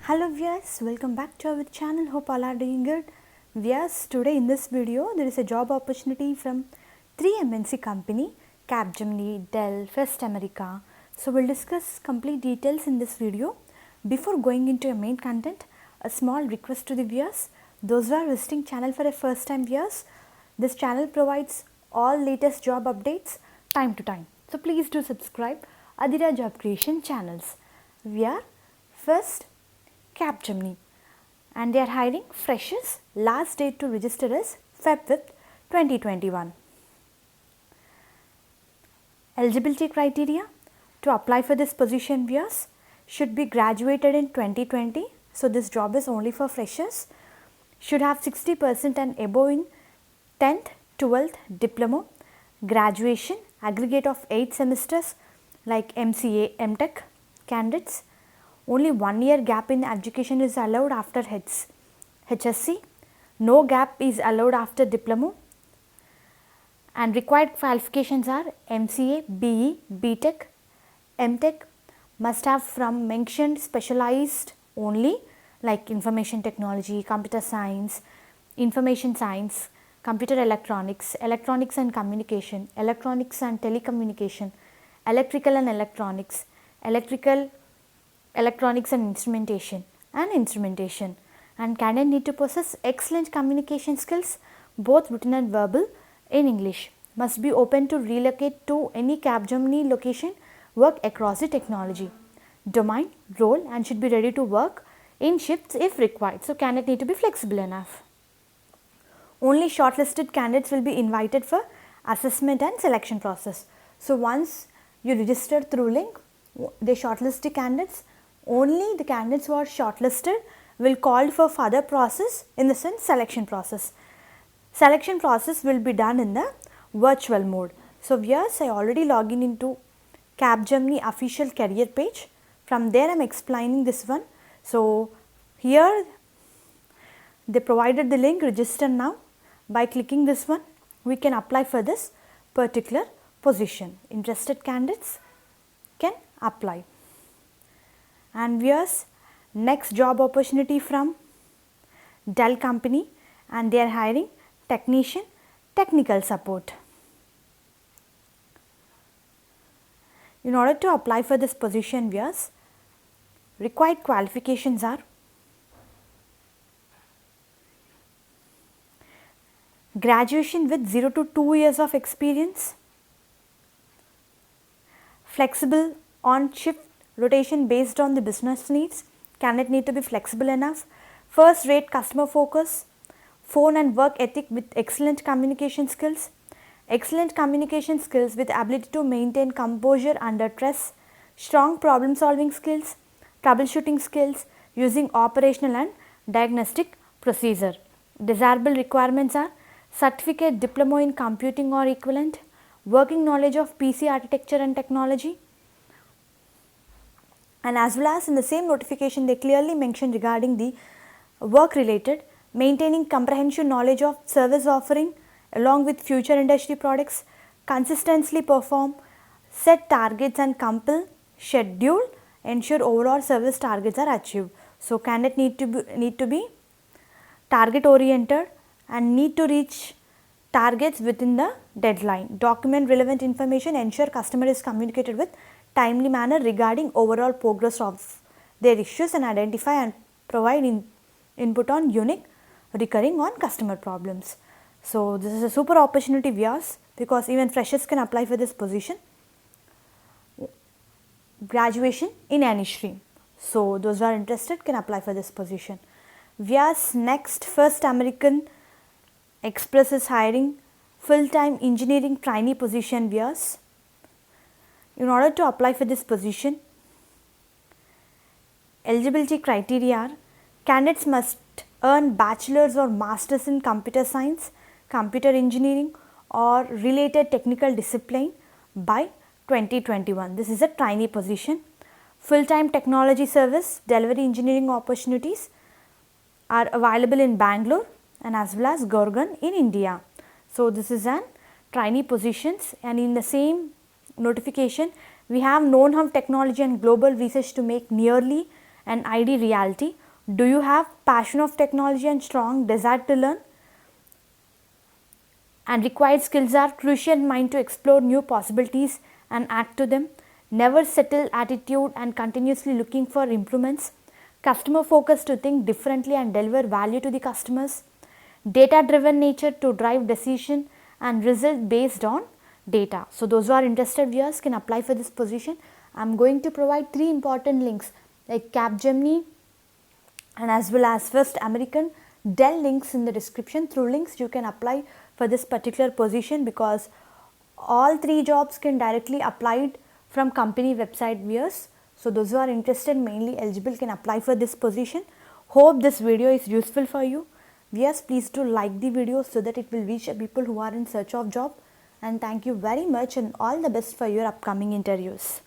Hello viewers, welcome back to our channel. Hope all are doing good. Viewers, today in this video there is a job opportunity from 3 MNC company, Capgemini, Dell, First America. So we'll discuss complete details in this video. Before going into a main content, a small request to the viewers. Those who are visiting channel for a first time viewers, this channel provides all latest job updates time to time. So please do subscribe Adira Job Creation channels. We are first Capgemini and they are hiring freshers. Last date to register is Feb 5th, 2021. Eligibility criteria to apply for this position viewers should be graduated in 2020. So this job is only for freshers. Should have 60% and above in 10th, 12th diploma, graduation, aggregate of 8 semesters like MCA, MTech candidates. Only 1 year gap in education is allowed after HSC. No gap is allowed after diploma. And required qualifications are MCA, BE, BTech, MTech must have from mentioned specialized only like information technology, computer science, information science, computer electronics, electronics and communication, electronics and telecommunication, electrical and electronics, electronics and instrumentation, and candidate need to possess excellent communication skills both written and verbal in English. Must be open to relocate to any Capgemini location, work across the technology domain, role, and should be ready to work in shifts if required. So candidate need to be flexible enough. Only shortlisted candidates will be invited for assessment and selection process. So once you register through link, they shortlist the candidates. Only the candidates who are shortlisted will call for further process, in the sense selection process. Selection process will be done in the virtual mode. So yes, I already log into Capgemini official career page. From there I am explaining this one. So here they provided the link, register now. By clicking this one, we can apply for this particular position. Interested candidates can apply. And viewers, next job opportunity from Dell company, and they are hiring technician, technical support. In order to apply for this position viewers, required qualifications are graduation with 0 to 2 years of experience, flexible on shift rotation based on the business needs. Candidate need to be flexible enough. First rate customer focus, phone and work ethic with excellent communication skills. Excellent communication skills with ability to maintain composure under stress, strong problem solving skills, troubleshooting skills using operational and diagnostic procedure. Desirable requirements are certificate, diploma in computing or equivalent, working knowledge of PC architecture and technology. And as well as in the same notification they clearly mentioned regarding the work related, maintaining comprehensive knowledge of service offering along with future industry products, consistently perform, set targets and compile, schedule, ensure overall service targets are achieved. So candidate need to be target oriented and need to reach targets within the deadline. Document relevant information, ensure customer is communicated with timely manner regarding overall progress of their issues, and identify and provide input on unique recurring on customer problems. So this is a super opportunity viewers, because even freshers can apply for this position. Graduation in any stream. So those who are interested can apply for this position. Viewers, next First American Express is hiring full-time engineering trainee position viewers. In order to apply for this position, eligibility criteria are candidates must earn bachelor's or master's in computer science, computer engineering or related technical discipline by 2021. This is a trainee position. Full-time technology service delivery engineering opportunities are available in Bangalore and as well as Gurgaon in India. So this is an trainee positions, and in the same notification we have known-how technology and global research to make nearly and ID reality. Do you have passion of technology and strong desire to learn? And required skills are crucial mind to explore new possibilities and act to them, never settle attitude and continuously looking for improvements, customer focus to think differently and deliver value to the customers, data driven nature to drive decision and result based on data. So those who are interested viewers can apply for this position. I am going to provide 3 important links like Capgemini and as well as First American, Dell links in the description. Through links you can apply for this particular position because all 3 jobs can directly applied from company website viewers. So those who are interested mainly eligible can apply for this position. Hope this video is useful for you. Viewers, please do like the video so that it will reach people who are in search of job, and thank you very much and all the best for your upcoming interviews.